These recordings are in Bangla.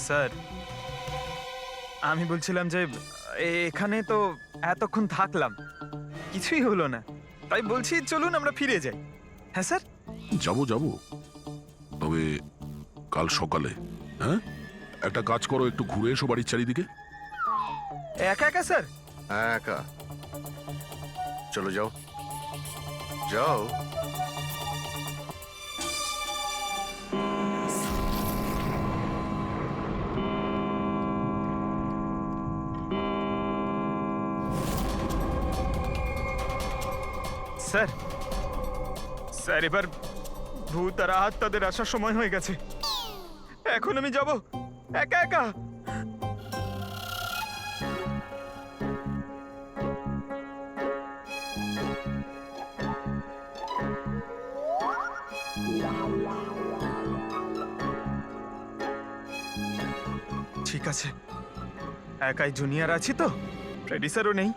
স্যার, আমি বলছিলাম যে এখানে তো এতক্ষণ থাকলাম, কিছুই হলো না, তাই বলছি চলুন আমরা ফিরে যাই। হ্যাঁ স্যার। যাবো যাবো, তবে কাল সকালে। হ্যাঁ, একটা কাজ করো, একটু ঘুরে এসো বাড়ির চারিদিকে। একা একা স্যার? হ্যাঁ, একা। চলো যাও, যাও। স্যার, স্যার এবার ভূত আর আত্মাদের আসার সময় হয়ে গেছে। এখন আমি যাব একা একা? ঠিক আছে, একাই জুনিয়র আছি তো, ফ্রেডি স্যারও নেই।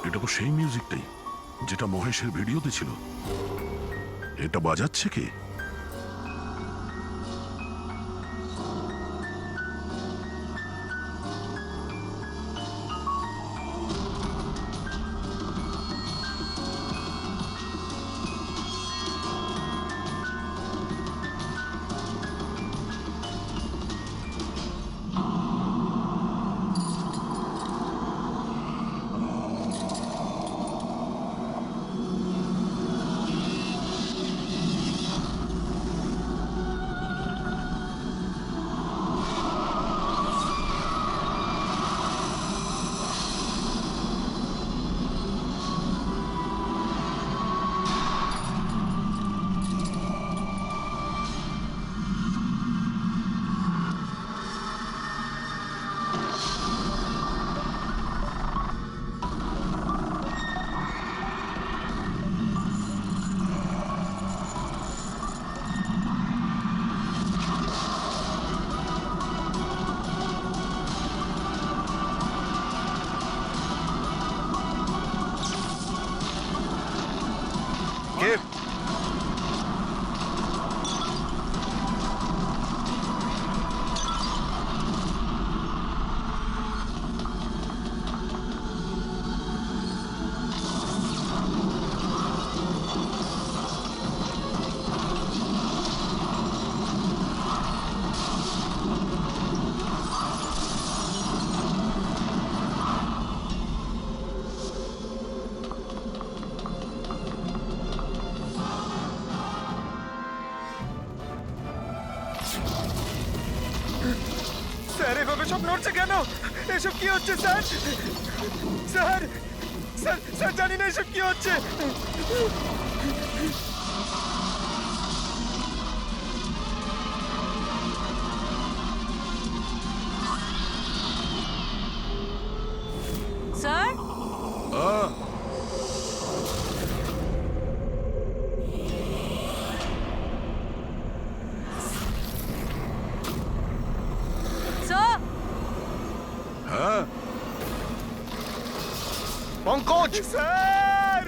এটা তো সেই মিউজিকটাই যেটা মহেশের ভিডিওতে ছিল। এটা বাজাচ্ছে কে? কে? স্যার এভাবে সব নড়ছে কেন? এসব কি হচ্ছে স্যার? স্যার স্যার স্যার জানি না এসব কি হচ্ছে। স্যার, স্যার, হ্যাঁ, পঙ্কজ! স্যার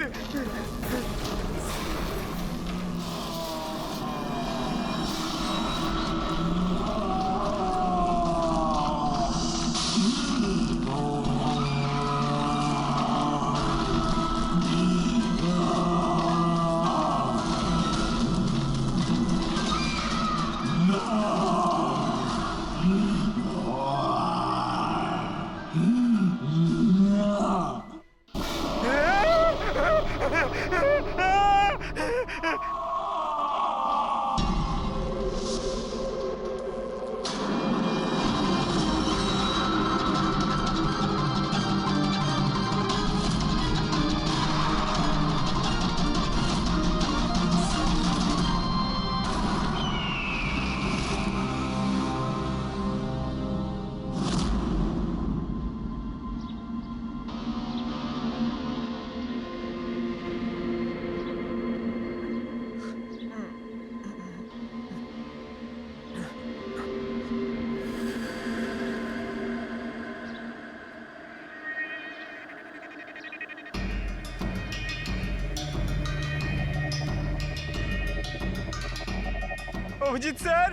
অভিজিৎ স্যার,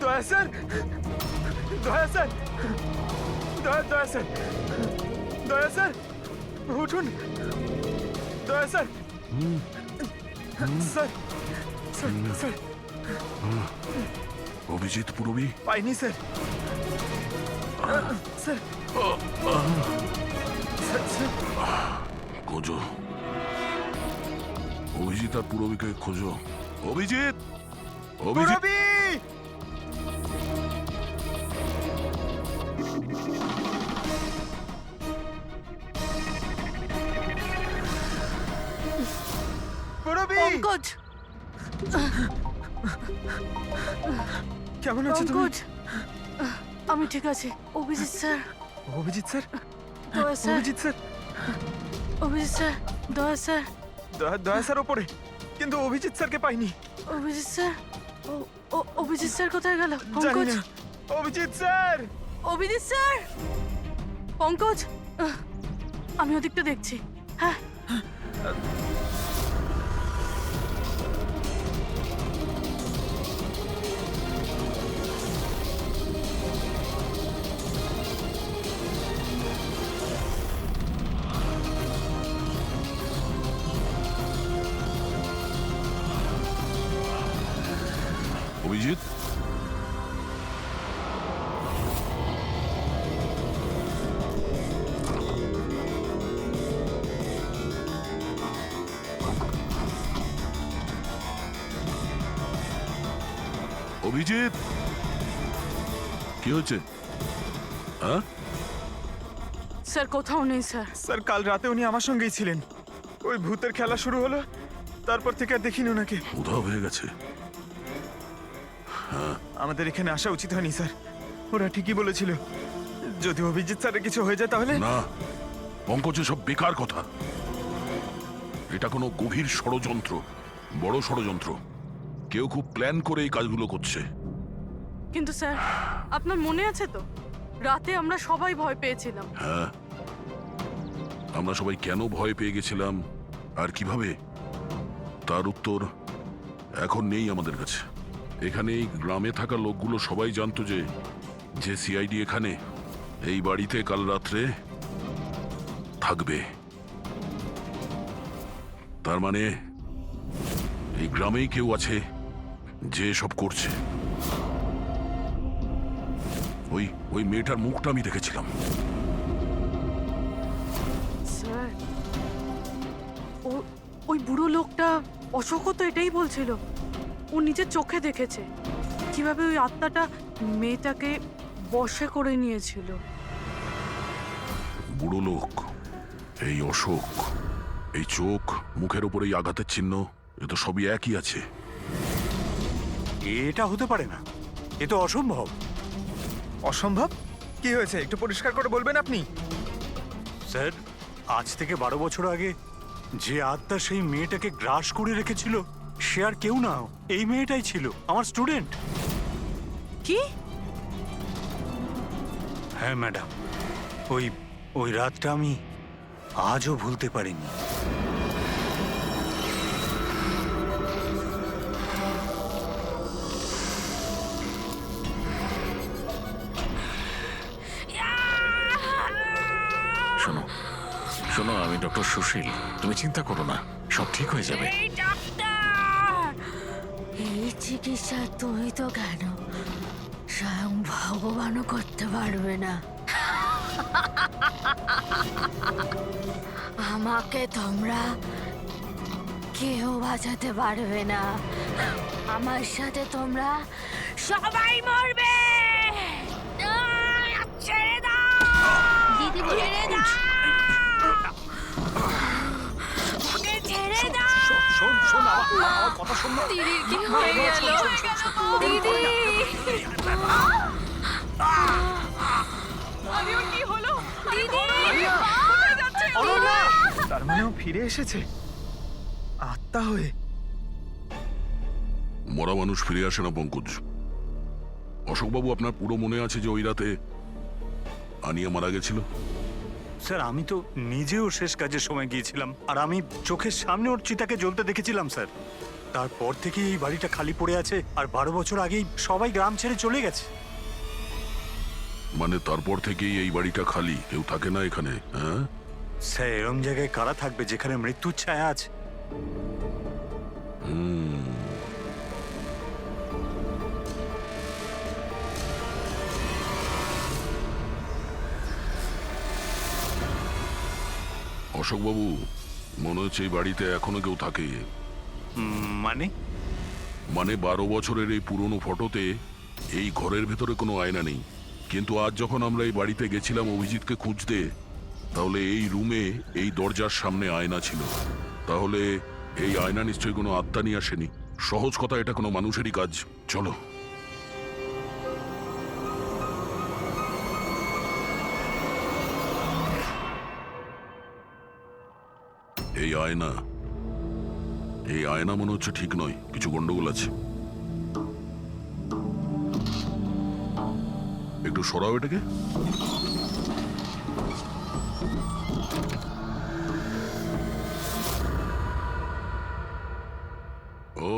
দয়া স্যার, দয়া স্যার, দয়া স্যার, দয়া স্যার, উঠুন, দয়া sir, sir, sir, sir, Abhijit Purabi পাইনি স্যার, স্যার, স্যার, স্যার, খোঁজো, অভিজিৎ আর পুরবীকে খোঁজো। অভিজিৎ, অভিজিৎ, পুরবী! পুরবী! পঙ্কজ, কেমন আছো তুমি? পঙ্কজ, আমি ঠিক আছি। অভিজিৎ স্যার, অভিজিৎ স্যার, দয়া sir, Abhijit sir, Abhijit sir, দয়া স্যার, দয়া স্যার ওপরে, কিন্তু অভিজিৎ স্যারকে পাইনি। অভিজিৎ স্যার, অভিজিৎ স্যার কোথায় গেল? জানি পঙ্কজ, না। অভিজিৎ স্যার! অভিজিৎ স্যার, পঙ্কজ, আমি ওদিকটা দেখছি। হ্যাঁ, অভিজিৎ, অভিজিৎ, কি হচ্ছে? হ্যাঁ, স্যার কোথাও নেই স্যার। স্যার কাল রাতে উনি আমার সঙ্গেই ছিলেন। ওই ভূতের খেলা শুরু হলো, তারপর থেকে আর দেখিনি ওনাকে। উধাও হয়ে গেছে। আমাদের এখানে আসা উচিত হয়নি স্যার। ওরা ঠিকই বলেছিল, যদি অভিজিৎ স্যারের কিছু হয়ে যায় তাহলে। না, পঙ্কজে সব বেকার কথা। এটা কোনো গভীর ষড়যন্ত্র, বড় ষড়যন্ত্র। কেউ খুব প্ল্যান করে এই কাজগুলো করছে। কিন্তু স্যার, আপনার মনে আছে তো, রাতে আমরা সবাই ভয় পেয়েছিলাম। হ্যাঁ, আমরা সবাই কেন ভয় পেয়ে গেছিলাম আর কিভাবে, তার উত্তর এখন নেই আমাদের কাছে। এখানে এই গ্রামে থাকা লোকগুলো সবাই জানতো যে সিআইডি এখানে এই বাড়িতে কাল রাত্রে থাকবে। তার মানে এই গ্রামেই কেউ আছে যে সব করছে। ওই মেয়েটার মুখটা আমি দেখেছিলাম। স্যার, ওই বুড়ো লোকটা অশোকও তো এটাই বলছিল। ও নিজের চোখে দেখেছে কিভাবে ওই আত্মাটা মেয়েটাকে বশে করে নিয়েছিল। বুড়ো লোক, এই অশোক, এই চোখ, মুখের উপর এই আঘাতের চিহ্ন, এ তো সবই একই আছে। এটা হতে পারে না, এ তো অসম্ভব। অসম্ভব? কি হয়েছে একটু পরিষ্কার করে বলবেন আপনি? স্যার, আজ থেকে 12 বছর আগে যে আত্মা সেই মেয়েটাকে গ্রাস করে রেখেছিল, সে আর কেউ না, এই মেয়েটাই ছিল, আমার স্টুডেন্ট। কি? হ্যাঁ ম্যাডাম, ওই রাতটা আমি আজও ভুলতে পারিনি। শোনো শোনো, আমি ডক্টর সুশীল। তুমি চিন্তা করো না, সব ঠিক হয়ে যাবে। এই ডাক্তার, এই চিকিৎসা তুমি তো কেন, স্বয়ং ভগবানও করতে পারবে না। আমাকে তোমরা কেউ বাঁচাতে পারবে না। আমার সাথে তোমরা সবাই মরবে। ছেড়ে দাও দিদি, ছেড়ে দাও, ওকে ছেড়ে দাও। দিদির কি হয়ে গেল? দিদি, কি হলো? দিদি, কোথায় যাচ্ছে? তার মানে ও ফিরে এসেছে আত্মা হয়ে। মরা মানুষ ফিরে আসে না পঙ্কজ। অশোকবাবু, আপনার পুরো মনে আছে যে ওই রাতে আনিয়া মারা গেছিল? স্যার আমি তো নিজেও শেষ কাজের সময় গিয়েছিলাম, আর আমি চোখের সামনে ওর চিতাকে জ্বলতে দেখেছিলাম স্যার। তারপর থেকে এই বাড়িটা খালি পড়ে আছে, আর 12 বছর আগেই সবাই গ্রাম ছেড়ে চলে গেছে। মানে তারপর থেকেই এই বাড়িটা খালি, কেউ থাকে না এখানে? হ্যাঁ, স্যার এরম জায়গায় কারা থাকবে যেখানে মৃত্যুর ছায়া আছে? অশোকবাবু, মনে হচ্ছে এই বাড়িতে এখনো কেউ থাকে। মানে মানে 12 বছরের এই পুরনো ফটোতে এই ঘরের ভেতরে কোনো আয়না নেই, কিন্তু আজ যখন আমরা এই বাড়িতে গেছিলাম অভিজিৎকে খুঁজতে, তাহলে এই রুমে এই দরজার সামনে আয়না ছিল। তাহলে এই আয়না নিশ্চয়ই কোনো আত্মা নিয়ে আসেনি। সহজ কথা, এটা কোনো মানুষেরই কাজ। চলো। এই আয়না, এই আয়না মনে হচ্ছে ঠিক নয়, কিছু গন্ডগোল আছে। একটু সরাও এটাকে। ও,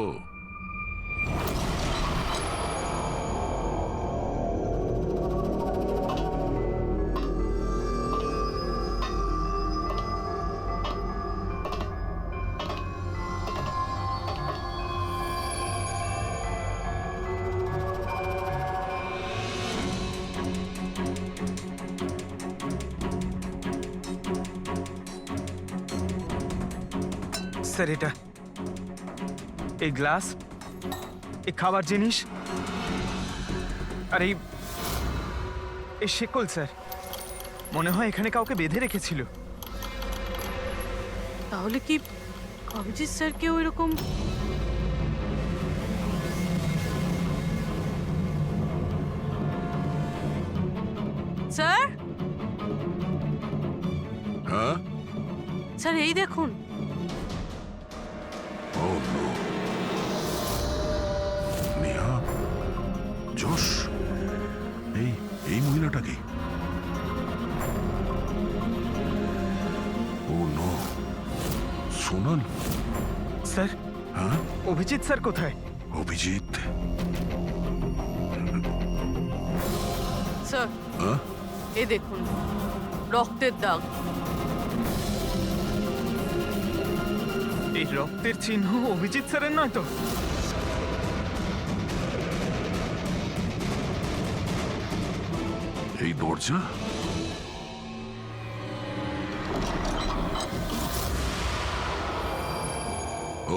স্যার এটা, এই গ্লাস, এই খাবার জিনিস, আর এই শেকল স্যার, মনে হয় এখানে কাউকে বেঁধে রেখেছিল। তাহলে কি অভিজিৎ স্যার কেউ এরকম স্যার? হ্যাঁ, স্যার এই দেখুন। ও নো, নেহা, জোশ, এই মহিলাটাকে। ও নো, সোনাল। স্যার, হ্যাঁ, অভিজিৎ স্যার কোথায়? অভিজিৎ। স্যার হ্যাঁ, এই দেখুন, রক্তের দাগ। এই রক্তের চিহ্ন অভিজিৎ স্যারের নয় তো? এই দরজা,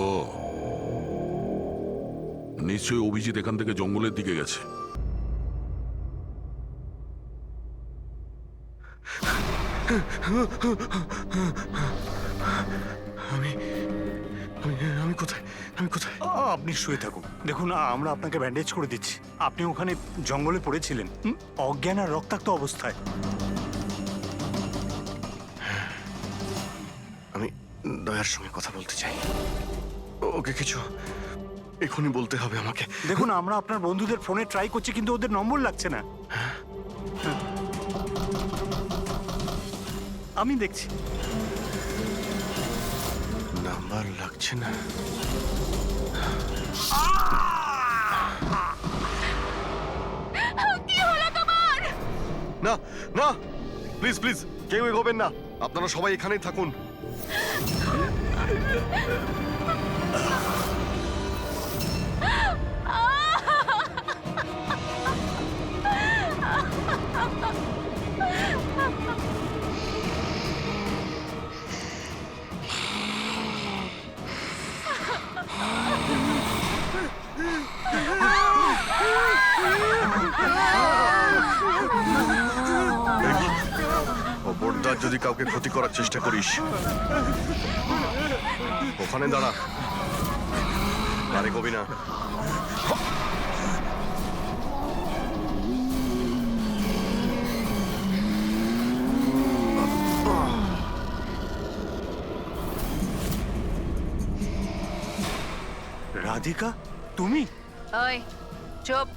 ও নিশ্চয়ই অভিজিৎ এখান থেকে জঙ্গলের দিকে গেছে। আমি কোথায়? আমি কোথায়? আপনি শুয়ে থাকুন, দেখুন আমরা আপনাকে ব্যান্ডেজ করে দিচ্ছি। আপনি ওখানে জঙ্গলে পড়েছিলেন, অজ্ঞান আর রক্তাক্ত অবস্থায়। আমি দয়ার সঙ্গে কথা বলতে চাই। ওকে কিছু এখনই বলতে হবে আমাকে। দেখুন আমরা আপনার বন্ধুদের ফোনে ট্রাই করছি, কিন্তু ওদের নম্বর লাগছে না। আমি দেখছি। নাম্বার লাগছে না। না না, প্লিজ প্লিজ, কেউ এগোবেন না। আপনারা সবাই এখানেই থাকুন। খবরদার যদি কাউকে ক্ষতি করার চেষ্টা করিস, ওখানে দাঁড়া, আরে কবি না। রাধিকা, তুমি? ওই চুপ।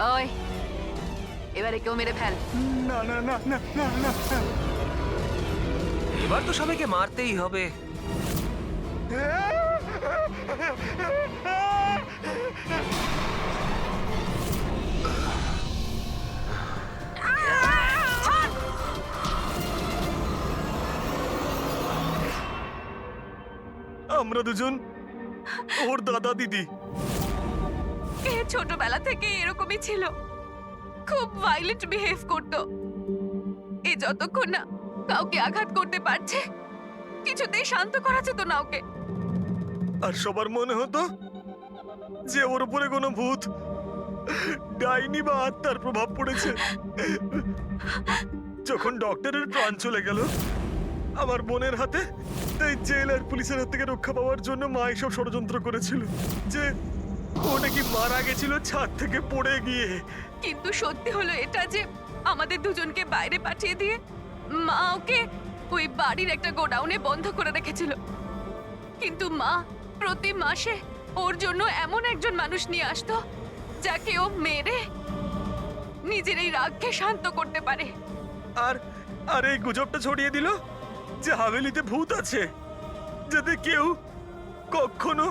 ওই এবারে কেউ মেরে ফেল। না না না না না না না। এবার তো সবাইকে মারতেই হবে। আমরা দুজন ওর দাদা দিদি। এ ছোটবেলা থেকে এরকমই ছিল, খুব ভাইলেন্ট বিহেভ করত। এ যতক্ষণ না কাউকে আঘাত করতে পারছে কিছুতেই শান্ত করা যেত না ওকে। আর সবার মনে হতো যে ওর উপরে কোনো ভূত, ডাইনি বা আত্মার প্রভাব পড়েছে। যখন ডক্টরের প্রাণ চলে গেল আমার বোনের হাতে, তাই জেল আর পুলিশের হাত থেকে রক্ষা পাওয়ার জন্য মা এসব ষড়যন্ত্র করেছিল যে ও নাকি মারা গেছিল ছাদ থেকে পড়ে গিয়ে। কিন্তু সত্যি হলো এটা যে আমাদের দুজনকে বাইরে পাঠিয়ে দিয়ে মা ওকে ওই বাড়ির একটা গোডাউনে বন্ধ করে রেখেছিল। কিন্তু মা প্রতি মাসে ওর জন্য এমন একজন মানুষ নিয়ে আসতো যাকে ও মেরে নিজের এই রাগকে শান্ত করতে পারে। আর আর এই গুজবটা ছড়িয়ে দিল যে হাভেলিতে ভূত আছে, যাতে কেউ কখনো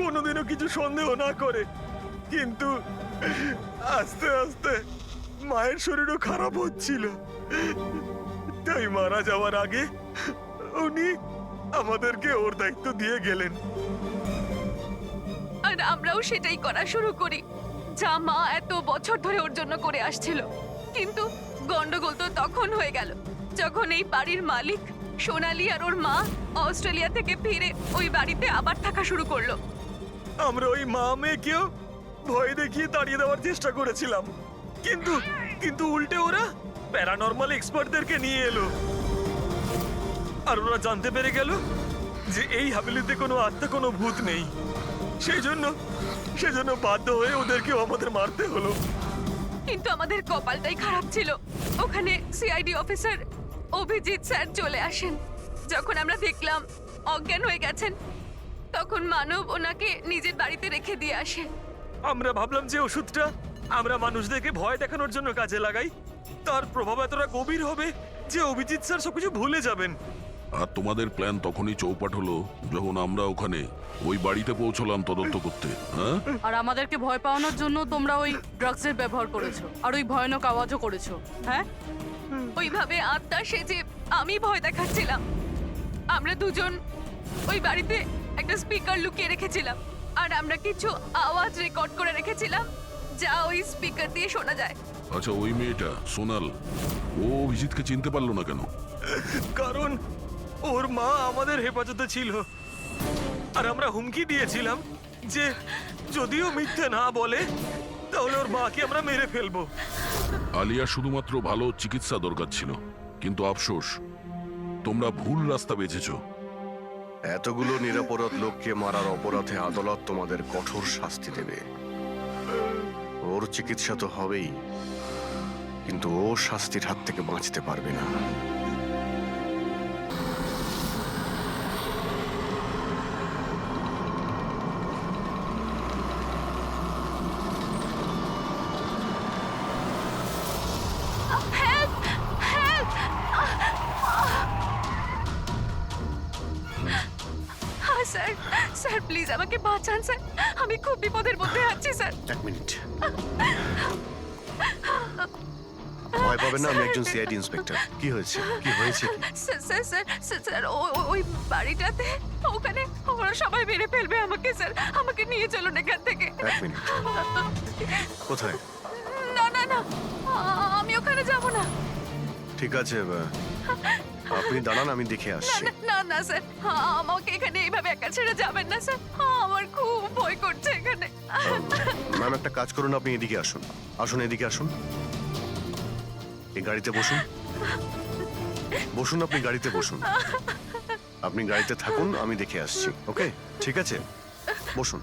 কোনোদিনও কিছু সন্দেহ না করে। কিন্তু আস্তে আস্তে মায়ের শরীরও খারাপ হচ্ছিল, তাই মারা যাওয়ার আগে উনি আমাদেরকে ওর দায়িত্ব দিয়ে গেলেন। আর আমরাও সেটাই করা শুরু করি যা মা এত বছর ধরে ওর জন্য করে আসছিল। কিন্তু গন্ডগোল তো তখন হয়ে গেল যখন এই বাড়ির মালিক সোনালি আর ওর মা অস্ট্রেলিয়া থেকে ফিরে ওই বাড়িতে আবার থাকা শুরু করলো। আমরা ওই মা মেয়েকেও ভয় দেখিয়ে তাড়িয়ে দেওয়ার চেষ্টা করেছিলাম, কিন্তু কিন্তু উল্টে ওরা প্যারানর্মাল এক্সপার্টদেরকে নিয়ে এলো। আর ওরা জানতে পেরে গেল যে এই হাভেলিতে কোনো আত্মা, কোনো ভূত নেই। সেজন্য বাধ্য হয়ে ওদেরকেও আমাদের মারতে হলো। কিন্তু আমাদের কপালটাই খারাপ ছিল, ওখানে সিআইডি অফিসার অভিজিৎ স্যার চলে আসেন। যখন আমরা দেখলাম অজ্ঞান হয়ে গেছেন, তখন মানব ওনাকে নিজের বাড়িতে রেখে দিয়ে আসে। আমরা ভাবলাম যে ওষুধটা আমরা মানুষদেরকে ভয় দেখানোর জন্য কাজে লাগাই, তার প্রভাব এতটা গভীর হবে যে অভিজিৎ স্যার সবকিছু ভুলে যাবেন। আর তোমাদের প্ল্যান তখনই চৌপাট হলো যখন আমরা ওখানে ওই বাড়িতে পৌঁছলাম তদন্ত করতে। হ্যাঁ, আর আমাদেরকে ভয় পাওয়ানোর জন্য তোমরা ওই ড্রাগসের ব্যবহার করেছো আর ওই ভয়ানক আওয়াজও করেছো। হ্যাঁ, ওইভাবে আত্মা সেজে আমি ভয় দেখাচ্ছিলাম। আমরা দুজন ওই বাড়িতে একটা স্পিকার লুকিয়ে রেখেছিলাম আর আমরা কিছু আওয়াজ রেকর্ড করে রেখেছিলাম যা ওই স্পিকার দিয়ে শোনা যায়। আচ্ছা, ওই মেয়েটা সোনাল, ও অভিজিৎকে চিনতে পারলো না কেন? কারণ ওর মা আমাদের হেফাজতে ছিল আর আমরা হুমকি দিয়েছিলাম যে যদিও মিথ্যে না বলে তাহলে ওর মাকে আমরা মেরে ফেলবো। আলিয়া শুধুমাত্র ভালো চিকিৎসা দরকার ছিল, কিন্তু আফসোস তোমরা ভুল রাস্তা বেছেছো। এতগুলো নিরপরাধ লোককে মারার অপরাধে আদালত তোমাদের কঠোর শাস্তি দেবে। ওর চিকিৎসা তো হবেই, কিন্তু ও শাস্তির হাত থেকে বাঁচতে পারবে না। স্যার, স্যার প্লিজ আমাকে বাঁচান স্যার, আমি খুব বিপদের মধ্যে আছি স্যার। এক মিনিট, ভয় পাবেন না, আমি একজন সিআইডি ইন্সপেক্টর। কি হয়েছে, কি হয়েছে? Sir sir sir sir sir ওই বাড়িটাতে ওখানে ওরা সবাই মেরে ফেলবে আমাকে স্যার, আমাকে নিয়ে চলুন এখান থেকে। এক মিনিট, কোথায়? না না না, আমি ওখানে যাব না। ঠিক আছে, আপনি দাঁড়ান, আমি দেখে আসছি। না না স্যার, আমাকে এখানে এইভাবে একা ছেড়ে যাবেন না স্যার, আমার খুব ভয় করছে এখানে। ম্যাম, একটা কাজ করুন, আপনি এদিকে আসুন। আসুন, এদিকে আসুন, এই গাড়িতে বসুন। বসুন, আপনি গাড়িতে বসুন। আপনি গাড়িতে থাকুন, আমি দেখে আসছি। ওকে, ঠিক আছে, বসুন।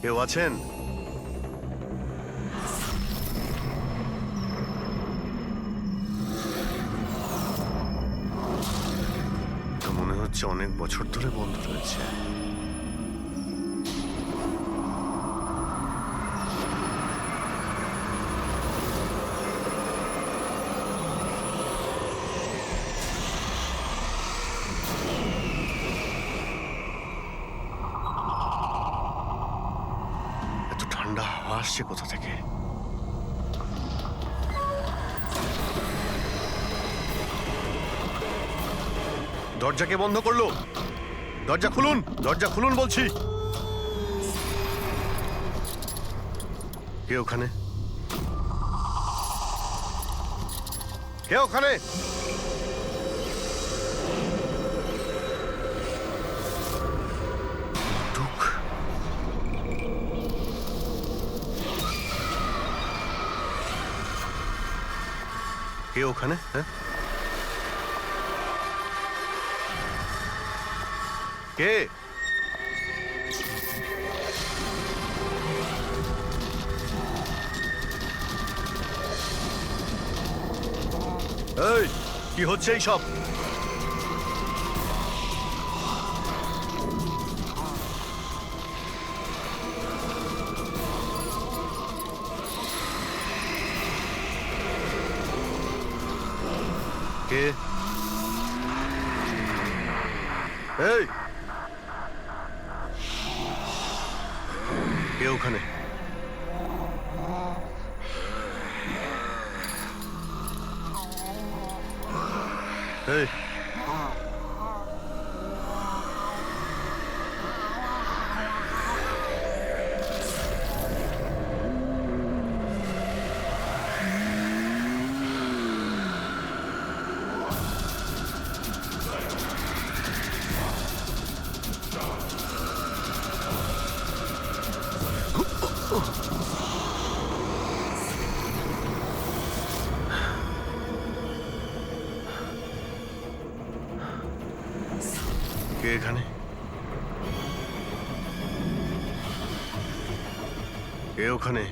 কেউ আছেন? তো মনে হচ্ছে অনেক বছর ধরে বন্ধ রয়েছে। এত ঠান্ডা হাওয়া আসছে কোথা থেকে? দরজা কে বন্ধ করলো? দরজা খুলুন, দরজা খুলুন বলছি। কে ওখানে? কে ওখানে? ঢুক। কে ওখানে? হ্যাঁ, কে? এই, কি হচ্ছে এই সব? কে? এই, কে ওখানে? এই, কে এখানে? কে ওখানে?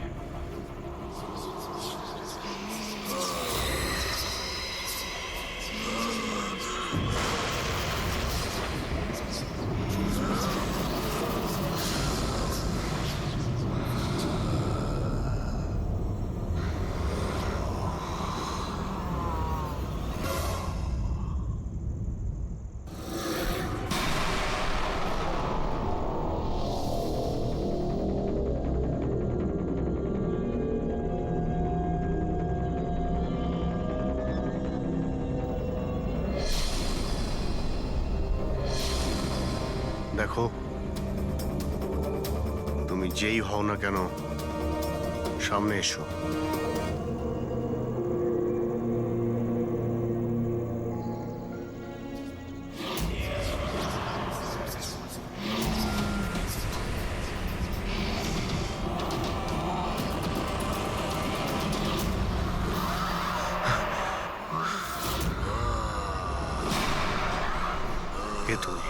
দেখো, তুমি যেই হও না কেন, সামনে এসো। কে তুমি?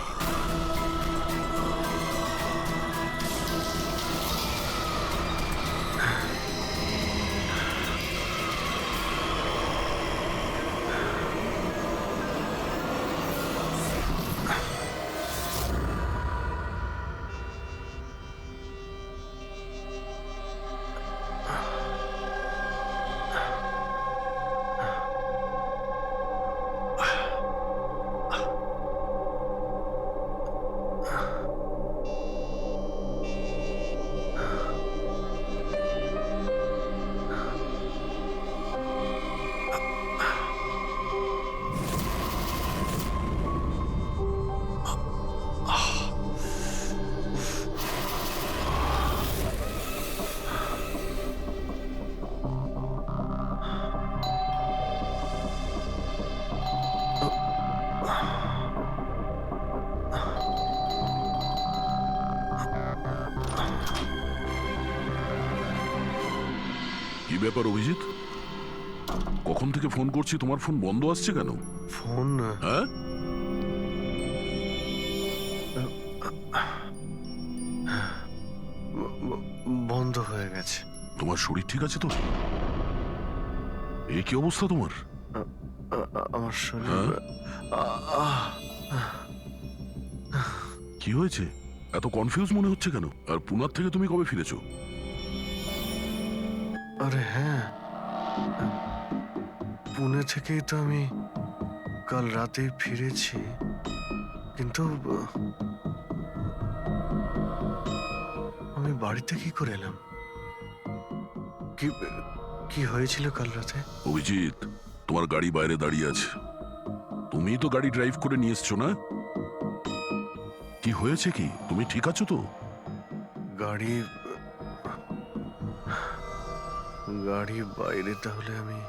কি ব্যাপার অভিজিৎ? কখন থেকে ফোন করছি, তোমার ফোন বন্ধ আসছে কেন? ফোন? হ্যাঁ, হয়ে গেছে। তোমার শরীর ঠিক আছে তো? এ কি অবস্থা তোমার? আমার শরীর কি হয়েছে? এত কনফিউজ মনে হচ্ছে কেন? আর পুনার থেকে তুমি কবে ফিরেছো? আরে হ্যাঁ, পুনে থেকেই তো আমি কাল রাতে ফিরেছি, কিন্তু আমি বাড়িতে কি করে এলাম? কি কি হয়েছিল কাল রাতে? অভিজিৎ, তোমার গাড়ি বাইরে দাঁড়িয়ে আছে। তুমি তো গাড়ি ড্রাইভ করে নিয়ে এসছো না? কি হয়েছে কি? তুমি ঠিক আছো তো? গাড়ি গাড়ি বাইরে, তাহলে আমি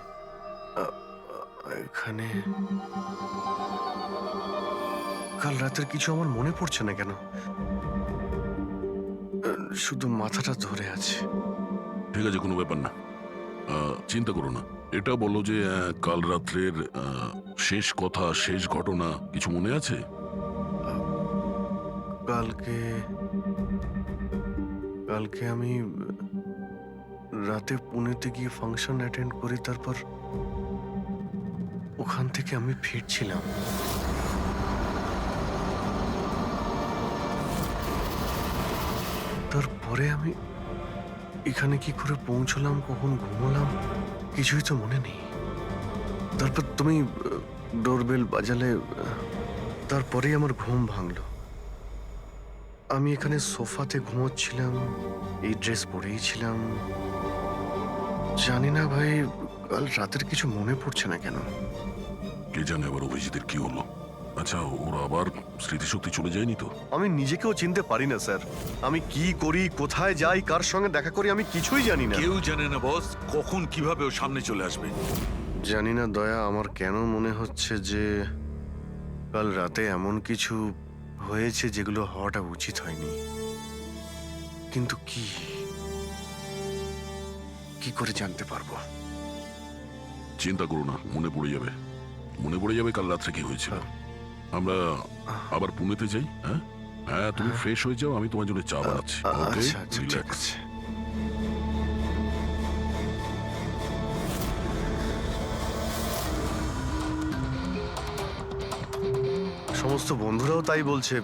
এখানে কাল রাতের কিছু আমার মনে পড়ছে না কেন, শুধু মাথাটা ধরে আছে। ঠিক আছে, কোনো ব্যাপার না, চিন্তা করো না। এটা বলো যে কাল রাত্রের শেষ কথা, শেষ ঘটনা কিছু মনে আছে? কালকে কালকে আমি রাতে পুনেতে গিয়ে ফাংশন অ্যাটেন্ড করি, তারপর ওখান থেকে আমি ফিরছিলাম। তারপরে আমি এখানে কি করে পৌঁছলাম, কখন ঘুমোলাম, কিছুই তো মনে নেই। তারপর তুমি ডোরবেল বাজালে, তারপরেই আমার ঘুম ভাঙলো। আমি এখানে সোফাতে ঘুমোচ্ছিলাম, এই ড্রেস পরেই ছিলাম। জানি না ভাই, কাল রাতের কিছু মনে পড়ছে না কেন। কে জানে আবার অভিজিতের কি হলো। আচ্ছা, ওর আবার স্মৃতিশক্তি চলে যায়নি তো? আমি নিজেকেও চিনতে পারি না স্যার। আমি কি করি, কোথায় যাই, কার সঙ্গে দেখা করি, আমি কিছুই জানি না। কেউ জানে না বস, কখন কিভাবে ও সামনে চলে আসবে। জানি না দয়া, আমার কেন মনে হচ্ছে যে কাল রাতে এমন কিছু হয়েছে যেগুলো হওয়াটা উচিত হয়নি। কিন্তু কি করে জানতে পারবো? চিন্তা করো না, মনে পড়ে যাবে। মনে পড়ে যাবে কাল রাত্রে কি হয়েছিল। আমরা আবার পুনেতে যাই। হ্যাঁ হ্যাঁ, তুমি ফ্রেশ হয়ে যাও, আমি তোমার জন্য চা বানাচ্ছি। ওকে, আচ্ছা আচ্ছা, ঠিক রিল্যাক্স। আছে। সমস্ত বন্ধুরাও তাই বলছে।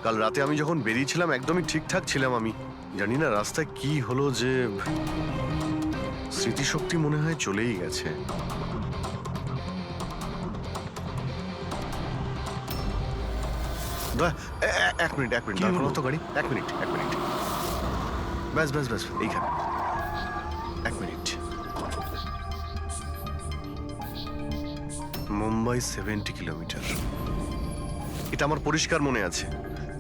কাল রাতে আমি যখন বেরিয়েছিলাম একদমই ঠিকঠাক ছিলাম। আমি জানি না রাস্তায় কি হলো যে স্মৃতিশক্তি মনে হয় চলেই গেছে। এক মিনিট দাঁড় করাও তো গাড়ি। এক মিনিট ব্যাস এইখানে। এক মিনিট। মুম্বাই 70 কিলোমিটার, এটা আমার পরিষ্কার মনে আছে।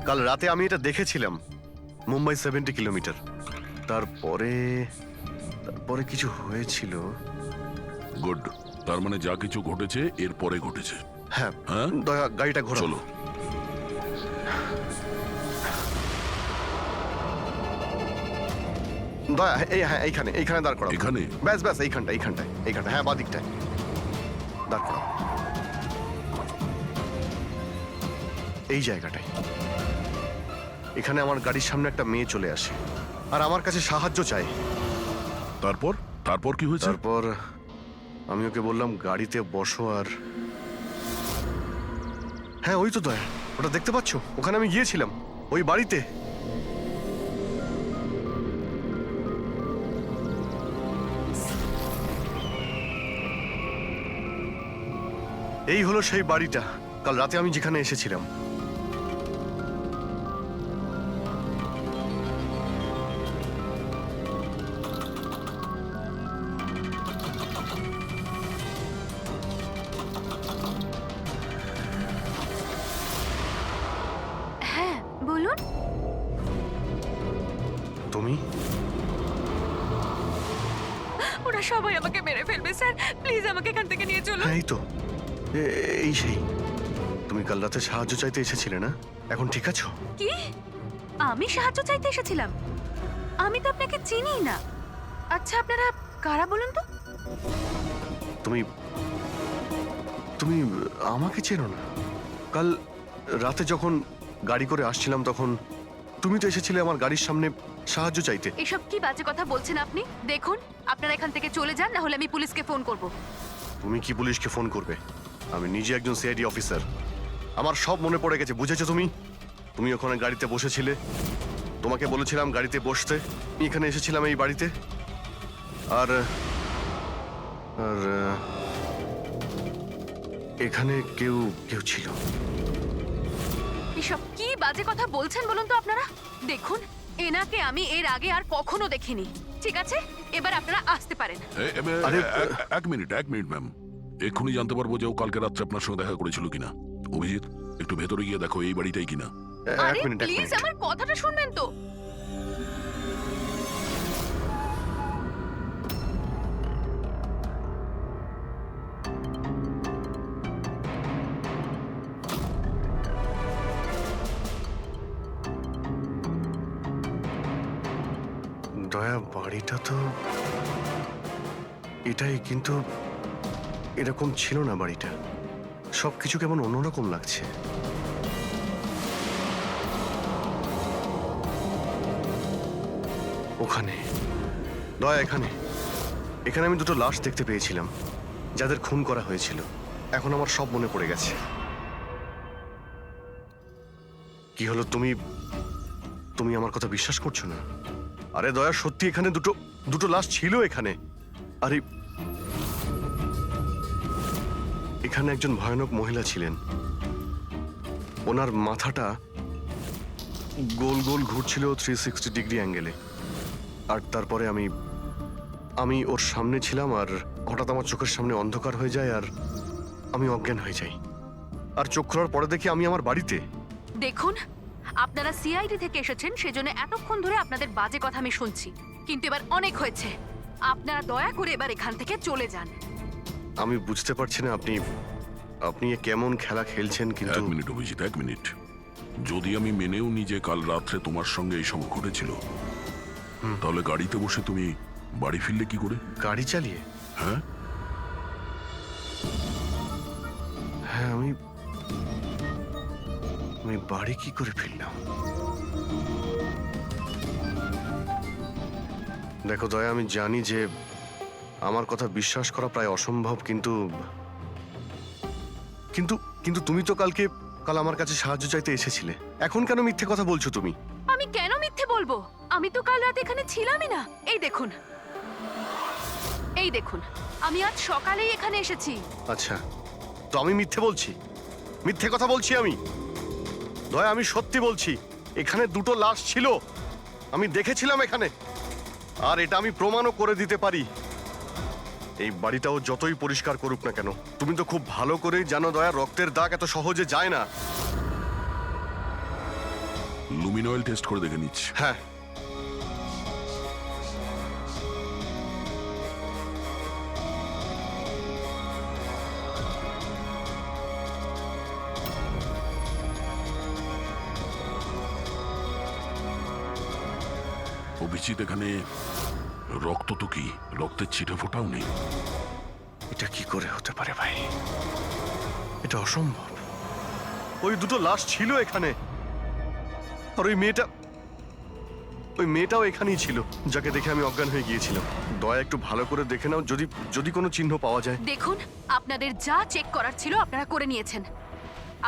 কাল রাতে আমি এটা দেখেছিলাম, মুম্বাই 70 কিলোমিটার। তারপরে কিছু হয়েছিল। গুড, তার মানে যা কিছু ঘটেছে এরপরে ঘটেছে। হ্যাঁ হ্যাঁ, দয়া গাড়িটা ঘোরাও। চলো। দয়া হ্যাঁ এইখানে দাঁড় করাও। এখানে? ব্যাস এইখানটায় হ্যাঁ, বাদিকটায় দাঁড় করাও। এই জায়গাটায়। এখানে আমার গাড়ির সামনে একটা মেয়ে চলে আসে আর আমার কাছে সাহায্য চায়। তারপর কি হয়েছে? তারপর আমি ওকে বললাম গাড়িতে বসো, আর হ্যাঁ ওই তো দয়া, ওটা দেখতে পাচ্ছ? ওখানে আমি গিয়েছিলাম, ওই বাড়িতে। এই হলো সেই বাড়িটা কাল রাতে আমি যেখানে এসেছিলাম। হ্যাঁ বলুন। তুমি? ওরা সবাই আমাকে মেরে ফেলবে স্যার, প্লিজ আমাকে এখান থেকে নিয়ে চলুন। হ্যাঁ এই তো, এই সেই। তুমি কাল রাতে সাহায্য চাইতে এসেছিলে না? এখন ঠিক আছো? কি? আমি সাহায্য চাইতে এসেছিলাম? আমি তো আপনাকে চিনি না। আচ্ছা আপনারা কারা বলুন তো? তুমি আমাকে চেনো না? কাল রাতে যখন গাড়ি করে আসছিলাম তখন তুমি তো এসেছিলে আমার গাড়ির সামনে সাহায্য চাইতে। এসব কি বাজে কথা বলছেন আপনি? দেখুন, আপনারা এখান থেকে চলে যান, না হলে আমি পুলিশকে ফোন করব। তুমি কি পুলিশকে ফোন করবে? আমি নিজে একজন সিআইডি অফিসার, আমার সব মনে পড়ে গেছে। বুঝেছো তুমি? তুমি ওখানে গাড়িতে বসেছিলে, তোমাকে বলেছিলাম গাড়িতে বসতে। আমি এখানে এসেছিলাম এই বাড়িতে, আর আর এখানে কেউ কেউ ছিল। এসব কি বাজে কথা বলছেন বলুন তো আপনারা? দেখুন, এনাকে আমি এর আগে আর কখনো দেখিনি। ঠিক আছে, এবার আপনারা আসতে পারেন। এক মিনিট ম্যাম, এক্ষুনি জানতে পারবো যে ও কালকে রাত্রে আপনার সঙ্গে দেখা করেছিল কিনা। অভিজিৎ, একটু ভেতরে গিয়ে দেখো এই বাড়িটাই কিনা। এক আরে মিনিট, এক প্লিজ মিনিট। আমার কথাটা শুনবেন তো। দয়া, বাড়িটা তো এটাই, কিন্তু এরকম ছিল না বাড়িটা। সবকিছু কেমন অন্যরকম লাগছে। ওখানে দয়া, এখানে এখানে আমি দুটো লাশ দেখতে পেয়েছিলাম, যাদের খুন করা হয়েছিল। এখন আমার সব মনে পড়ে গেছে। কি হলো, তুমি তুমি আমার কথা বিশ্বাস করছো না? আরে দয়া, সত্যি এখানে দুটো লাশ ছিল এখানে। আরে এখানে একজন ভয়ানক মহিলা ছিলেন, ওনার মাথাটা গোল গোল ঘুরছিল 360 ডিগ্রি অ্যাঙ্গেলে। আর তারপরে আমি ওর সামনে ছিলাম, আর হঠাৎ আমার চোখের সামনে অন্ধকার হয়ে যায়, আর আমি অজ্ঞান হয়ে যাই। আর চোখ খোলার পরে দেখি আমি আমার বাড়িতে। দেখুন, আপনারা সিআইডি থেকে এসেছেন, সেজন্য এতক্ষণ ধরে আপনাদের বাজে কথা আমি শুনছি। কিন্তু এবার অনেক হয়েছে, আপনারা দয়া করে এবার এখান থেকে চলে যান। আমি বুঝতে পারছি না আপনি এ কেমন খেলা খেলছেন, কিন্তু এক মিনিট অভিজিৎ, এক মিনিট। যদি আমি মেনেও নি যে কাল রাত্রে তোমার সঙ্গে এইসব ঘটেছিল, তাহলে গাড়িতে বসে তুমি বাড়ি ফিরলে কি করে? গাড়ি চালিয়ে? হ্যাঁ, হ্যাঁ, আমি বাড়ি কি করে ফিরলাম? দেখো দয়া, আমি জানি যে আমার কথা বিশ্বাস করা প্রায় অসম্ভব, কিন্তু কিন্তু কিন্তু তুমি তো কাল আমার কাছে সাহায্য চাইতে এসেছিলে। এখন কেন মিথ্যে কথা বলছো তুমি? আমি কেন মিথ্যে বলবো? আমি তো কাল রাতে এখানে ছিলামই না। এই দেখুন, আমি আজ সকালেই এখানে এসেছি। আচ্ছা, তো আমি মিথ্যে বলছি? মিথ্যে কথা বলছি আমি? দয়া, আমি সত্যি বলছি, এখানে দুটো লাশ ছিল, আমি দেখেছিলাম এখানে। আর এটা আমি প্রমাণও করে দিতে পারি। এই বাড়িটাও যতই পরিষ্কার করুক না কেন, তুমি তো খুব ভালো করেই জানো দয়া, রক্তের দাগ এত সহজে যায় না। লুমিনয়েল টেস্ট করে দেখে নিচ্ছি। হ্যাঁ, অভিজিৎ, এখানে রক্ত তো কি, রক্তের ছিটে ফোটাও নেই। এটা কি করে হতে পারে ভাই? এটা অসম্ভব। ওই দুটো লাশ ছিল এখানে, আর ওই মেয়েটাও এখানেই ছিল, যাকে দেখে আমি অজ্ঞান হয়ে গিয়েছিলাম। দয়া, একটু ভালো করে দেখে নাও, যদি কোনো চিহ্ন পাওয়া যায়। দেখুন, আপনাদের যা চেক করার ছিল আপনারা করে নিয়েছেন।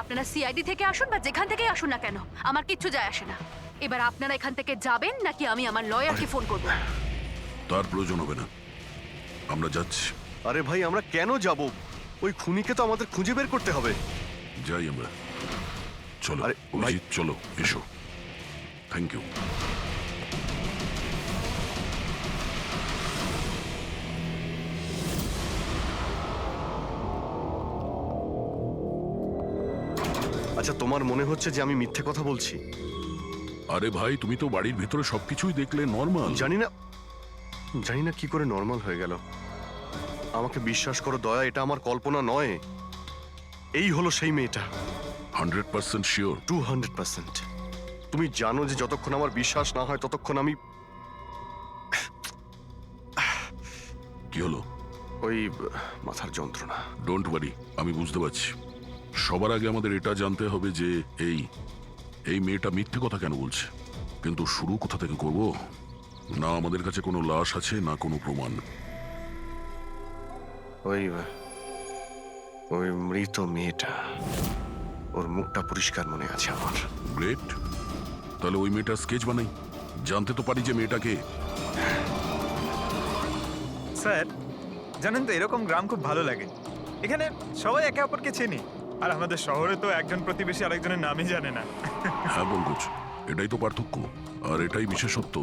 আপনারা সিআইডি থেকে আসুন বা যেখান থেকেই আসুন না কেন, আমার কিচ্ছু যায় আসে না। এবার আপনারা এখান থেকে যাবেন, নাকি আমি আমার লয়ারকে ফোন করব? তার প্রয়োজন হবে না, আমরা যাচ্ছি। আরে ভাই, আমরা কেন যাব? ওই খুনিকে তো আমাদের খুঁজে বের করতে হবে। যাই আমরা, চলো। আরে, অভিজিৎ, চলো, এসো। Thank you. আচ্ছা, তোমার মনে হচ্ছে যে আমি মিথ্যে কথা বলছি? আরে ভাই, তুমি তো বাড়ির ভেতরে সবকিছুই দেখলে, নর্মাল। জানি না কি করে নর্মাল হয়ে গেল। আমাকে বিশ্বাস করো দয়া, এটা আমার কল্পনা নয়। এই হলো সেই মেয়েটা। 100% শিওর? 200%। তুমি জানো যে যতক্ষণ আমার বিশ্বাস না হয় ততক্ষণ আমি কি হলো? ওই মাথার যন্ত্রণা। ডোন্ট ওয়ারি, আমি বুঝতে পারছি। সবার আগে আমাদের এটা জানতে হবে যে এই মেয়েটা মিথ্যে কথা কেন বলছে। কিন্তু শুরু কোথা থেকে করব? না আমাদের কাছে কোনো লাশ আছে, না কোনো প্রমাণ। ওই ওই মৃত মেয়েটা, ওর মুখটা পরিষ্কার মনে আছে আমার। গ্রেট। তাহলে ওই মেয়েটার স্কেচ বানাই, জানতে তো পারি যে মেয়েটাকে। স্যার জানেন তো এরকম গ্রাম খুব ভালো লাগে। এখানে সবাই একে অপরকে চেনে, আর আমাদের শহরে তো একজন প্রতিবেশী আরেকজনের নামই জানে না। হ্যাঁ পঙ্কজ, এটাই তো পার্থক্য, আর এটাই বিশেষত্ব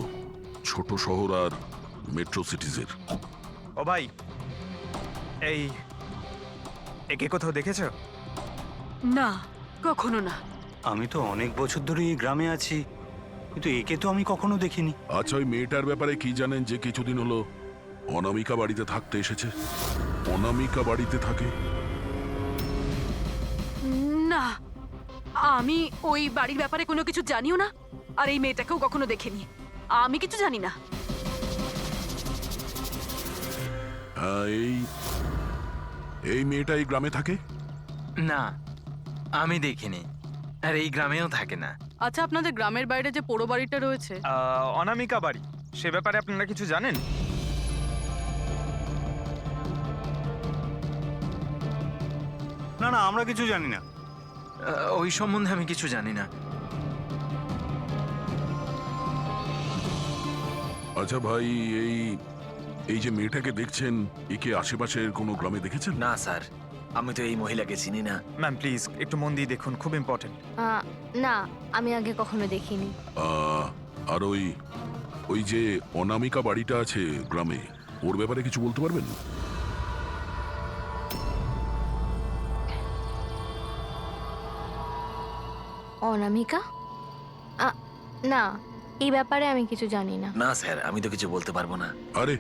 ছোট শহর আর মেট্রো সিটিজের। ও ভাই, এই একে কোথাও দেখেছো? না, কখনো না। আমি তো অনেক বছর ধরে এই গ্রামে আছি, কিন্তু একে তো আমি কখনো দেখিনি। আচ্ছা, ওই মেয়েটার ব্যাপারে কি জানেন যে কিছুদিন হলো অনামিকা বাড়িতে থাকতে এসেছে? অনামিকা বাড়িতে থাকে? না, আমি ওই বাড়ির ব্যাপারে কোনো কিছু জানিও না, আর এই মেয়েটাকেও কখনো দেখিনি। আমি কিছু জানি না। হ্যাঁ, এই মেয়েটা এই গ্রামে থাকে? না, আমি দেখিনি, আর এই গ্রামেও থাকে না। আচ্ছা, আপনাদের গ্রামের বাইরে যে পোড়ো বাড়িটা রয়েছে, অনামিকা বাড়ি, সে ব্যাপারে আপনারা কিছু জানেন? না না, আমরা কিছু জানি না। ওই সম্বন্ধে আমি কিছু জানি না। আচ্ছা ভাই, এই যে মেয়েটাকে দেখছেন, একে আশেপাশের কোনো গ্রামে দেখেছেন? না স্যার, আমি তো এই মহিলাকে চিনি না। ম্যাম প্লিজ একটু মন দিয়ে দেখুন, খুব ইম্পর্টেন্ট। না, আমি আগে কখনো দেখিনি। আর ওই যে অনামিকা বাড়িটা আছে গ্রামে, ওর ব্যাপারে কিছু বলতে পারবেন? অনামিকা? না, এই ব্যাপারে আমি কিছু জানি না। না স্যার, আমি তো কিছু বলতে পারবো না। আরে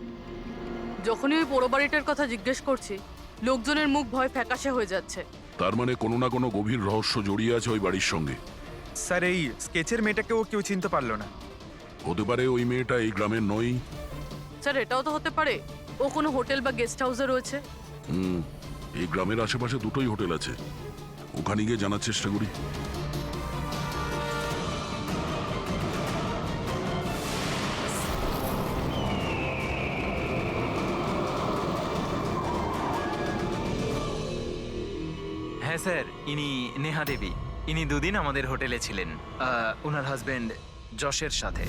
যখনই ওই পোড়ো বাড়িটার কথা জিজ্ঞেস করছি, লোকজনের মুখ ভয় ফ্যাকাশে হয়ে যাচ্ছে। তার মানে কোনো না কোনো গভীর রহস্য জড়িয়ে আছে ওই বাড়ির সঙ্গে। স্যার এই স্কেচের মেয়েটাকেও কেউ চিনতে পারলো না। হতে পারে ওই মেয়েটা এই গ্রামের নয়। স্যার, এটাও তো হতে পারে ও কোনো হোটেল বা গেস্ট হাউসে রয়েছে। এই গ্রামের আশেপাশে দুটোই হোটেল আছে, ওখানে গিয়ে জানার চেষ্টা করি। হ্যাঁ স্যার, ইনি নেহা দেবী। ইনি দুদিন আমাদের হোটেলে ছিলেন, ওনার হাজবেন্ড যশের সাথে।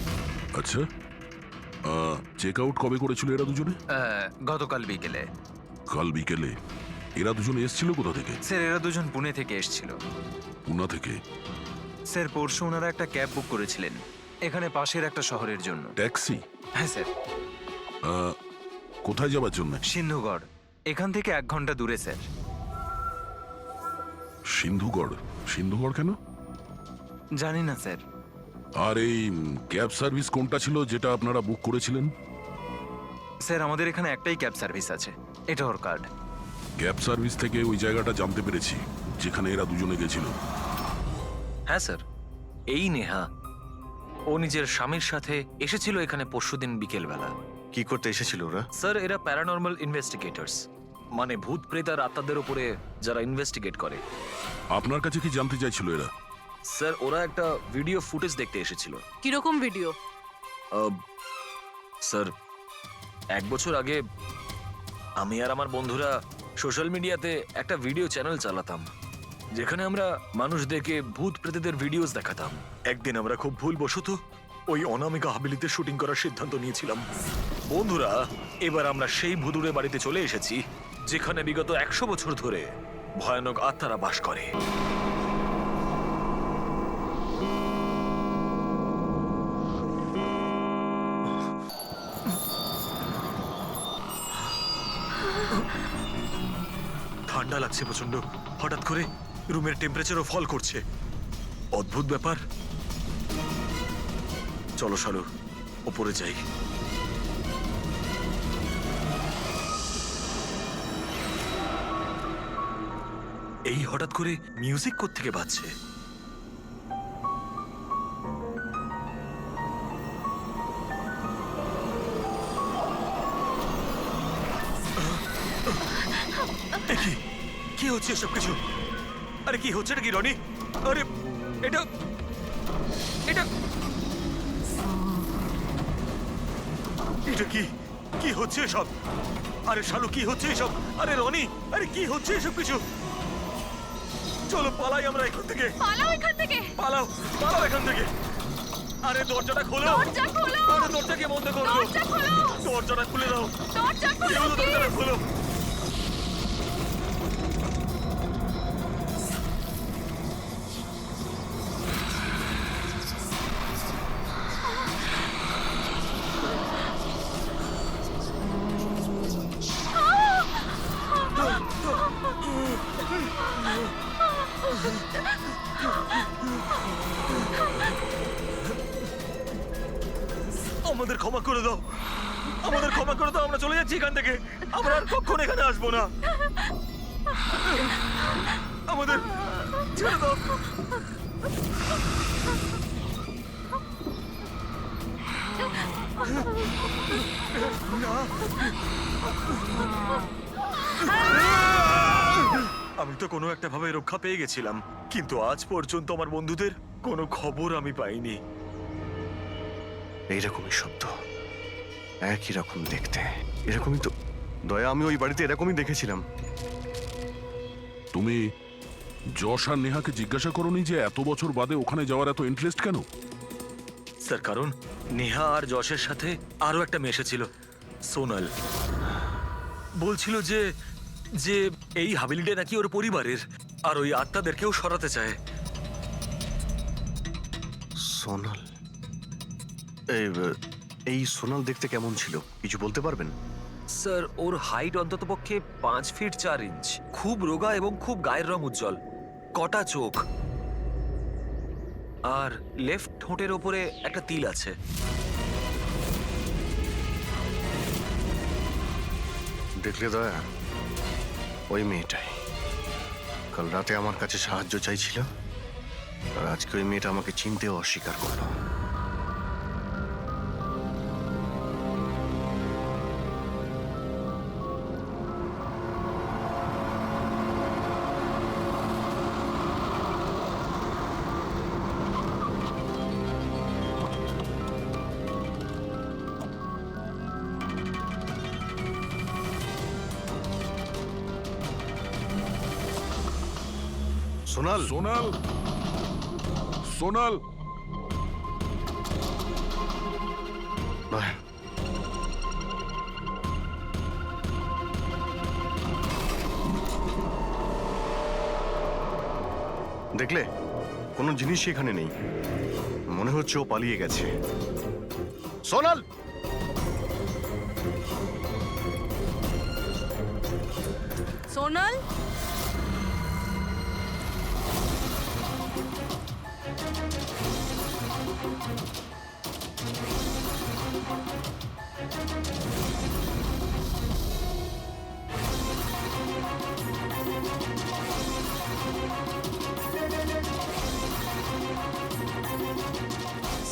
আচ্ছা, চেক আউট কবে করেছিল এরা দুজনে? গতকাল বিকেলে। কাল বিকেলে? এরা দুজনে এসেছিল কোথা থেকে? স্যার, এরা দুজন পুনে থেকে এসেছিল। পুনা থেকে? স্যার, পরশু ওনারা একটা ক্যাব বুক করেছিলেন এখানে পাশের একটা শহরের জন্য। ট্যাক্সি? হ্যাঁ স্যার। কোথায় যাবার জন্য? সিন্ধুগড়, এখান থেকে 1 ঘন্টা দূরে স্যার। সিন্ধুগড়? সিন্ধুগড় কেন? জানি না স্যার। আর এই ক্যাব সার্ভিস কোনটা ছিল যেটা আপনারা বুক করেছিলেন? স্যার, আমাদের এখানে একটাই ক্যাব সার্ভিস আছে, এটা ওর কার্ড। ক্যাব সার্ভিস থেকে ওই জায়গাটা জানতে পেরেছি যেখানে এরা দুজনে গেছিল। হ্যাঁ স্যার, এই নেহা ও নিজের স্বামীর সাথে এসেছিল এখানে পরশুদিন বিকেলবেলা। কি করতে এসেছিল ওরা? স্যার, এরা প্যারানর্মাল ইনভেস্টিগেটরস, মানে ভূত প্রেত আর আত্মাদের উপরে যারা ইনভেস্টিগেট করে। আপনার কাছে কি জানতে চাইছিল এরা? স্যার, ওরা একটা ভিডিও ফুটেজ দেখতে এসেছিল। কিরকম ভিডিও? স্যার, 1 বছর আগে আমি আর আমার বন্ধুরা সোশ্যাল মিডিয়াতে একটা ভিডিও চ্যানেল চালাতাম, যেখানে আমরা মানুষদেরকে ভূত প্রেতদের ভিডিওস দেখাতাম। একদিন আমরা খুব ভুলবশত ওই অনামিকা হাভেলিতে শুটিং করার সিদ্ধান্ত নিয়েছিলাম। বন্ধুরা, এবার আমরা সেই ভুতুড়ে বাড়িতে চলে এসেছি যেখানে বিগত 100 বছর ধরে ভয়ানক আত্মারা বাস করে। ঠান্ডা লাগছে প্রচন্ড, হঠাৎ করে রুমের টেম্পারেচারও ফল করছে। অদ্ভুত ব্যাপার। চলো শালু, ওপরে যাই। এই হঠাৎ করে মিউজিক কোত্থেকে বাজছে? কি হচ্ছে সব কিছু? আরে কি হচ্ছে নাকি রনি? আরে এটা এটা এটা কি কি হচ্ছে এসব? আরে শালু কি হচ্ছে এসব? আরে রনি, আরে কি হচ্ছে এসব কিছু? চলো পালাই আমরা এখান থেকে। পালাও এখান থেকে। পালাও, পালাও এখান থেকে। আরে দরজাটা খোলো। দরজা খোলো। আরে দরজাকে বন্ধ করো। দরজা খোলো। দরজাটা খুলে দাও। দরজা খোলো, কেউ দরজাটা please। খোলো। আমাদের ক্ষমা করে দাও, আমাদের ক্ষমা করে দাও, আমরা চলে যাচ্ছি এখান থেকে। আমরা আর কখনো এখানে আসবো না। আমাদের ছেড়ে দাও। না। আমি তো কোনো একটা ভাবে রক্ষা পেয়ে গেছিলাম, কিন্তু আজ পর্যন্ত আমার বন্ধুদের কোনো খবর আমি পাইনি। এইরকমই শব্দ, একই রকম দেখতে, এরকমই তো। দয়া, আমি ওই বাড়িতে এরকমই দেখেছিলাম। তুমি যশ আর নেহাকে জিজ্ঞাসা করোনি যে এত বছর বাদে ওখানে যাওয়ার এত ইন্টারেস্ট কেন? স্যার, কারণ নেহা আর যশের সাথে আরো একটা মেয়ে এসেছিল, সোনাল। বলছিল যে যে এই হাভেলিটা নাকি ওর পরিবারের, আর ওই আত্মাদেরকেও সরাতে চায়। সোনাল, এই সোনাল দেখতে কেমন ছিল কিছু বলতে পারবেন? স্যার, ওর হাইট অন্তত পক্ষে 5 ফিট 4 ইঞ্চ, খুব রোগা এবং খুব গায়ের রং উজ্জ্বল, কটা চোখ, আর লেফট ঠোঁটের ওপরে একটা তিল আছে। দেখলে দয়া, ওই মেয়েটাই কাল রাতে আমার কাছে সাহায্য চাইছিল, আর আজকে ওই মেয়েটা আমাকে চিনতেও অস্বীকার করলো। সোনাল, সোনাল, সোনাল, দয়া, দেখলে কোনো জিনিসই এখানে নেই, মনে হচ্ছে ও পালিয়ে গেছে। সোনাল, সোনাল,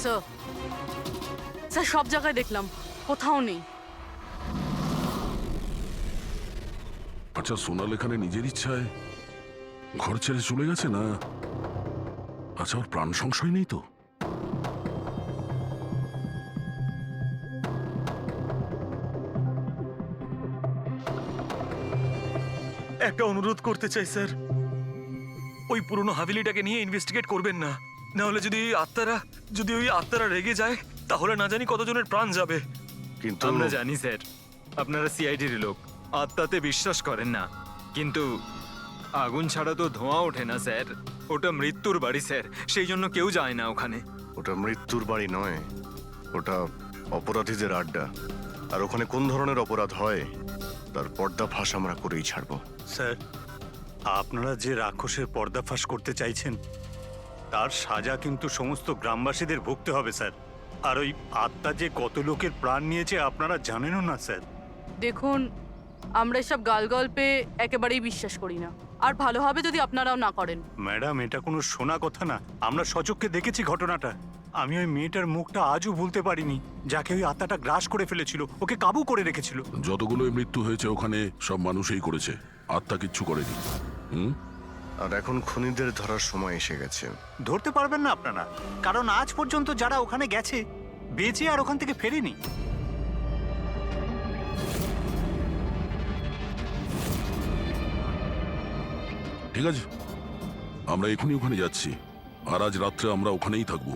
স্যার, স্যার সব জায়গায় দেখলাম, কোথাও নেই। আচ্ছা, সোনাল এখানে নিজের ইচ্ছায় ঘর ছেড়ে চলে গেছে না? আচ্ছা, ওর প্রাণ সংশয় নেই তো? একটা অনুরোধ করতে চাই স্যার, ওই পুরনো হাভেলিটাকে নিয়ে ইনভেস্টিগেট করবেন না। না হলে যদি ওই আত্মারা রেগে যায়, তাহলে না জানি কতজনের প্রাণ যাবে। কিন্তু আমরা জানি স্যার, আপনারা সিআইডির লোক, আত্মাতে বিশ্বাস করেন না, কিন্তু আগুন ছাড়া তো ধোঁয়া ওঠে না স্যার। ওটা মৃত্যুর বাড়ি স্যার, সেই জন্য কেউ যায় না ওখানে। ওটা মৃত্যুর বাড়ি নয়, ওটা অপরাধীদের আড্ডা। আর ওখানে কোন ধরনের অপরাধ হয় তার পর্দাফাশ আমরা করেই ছাড়বো। স্যার, আপনারা যে রাক্ষসের পর্দাফাশ করতে চাইছেন তার সাজা কিন্তু সমস্ত গ্রামবাসীদের ভুগতে হবে স্যার। আর ওই আত্মা যে কত লোকের প্রাণ নিয়েছে আপনারা জানেনও না স্যার। দেখুন, আমরা এসব গালগল্পে একেবারেই বিশ্বাস করি না, আর ভালো হবে যদি আপনারাও না করেন। ম্যাডাম, এটা কোনো শোনা কথা না, আমরা সচক্ষে দেখেছি ঘটনাটা। আমি ওই মেয়েটার মুখটা আজও ভুলতে পারিনি, যাকে ওই আত্মাটা গ্রাস করে ফেলেছিল, ওকে কাবু করে রেখেছিল। যতগুলোই মৃত্যু হয়েছে ওখানে সব মানুষই করেছে, আত্মা কিচ্ছু করেনি। আর এখন খুনিদের ধরার সময় এসে গেছে। ধরতে পারবেন না আপনারা, কারণ আজ পর্যন্ত যারা ওখানে গেছে বেঁচে আর ওখান থেকে ফেরেনি। ঠিক আছে, আমরা এখনই ওখানে যাচ্ছি, আর আজ রাত্রে আমরা ওখানেই থাকবো।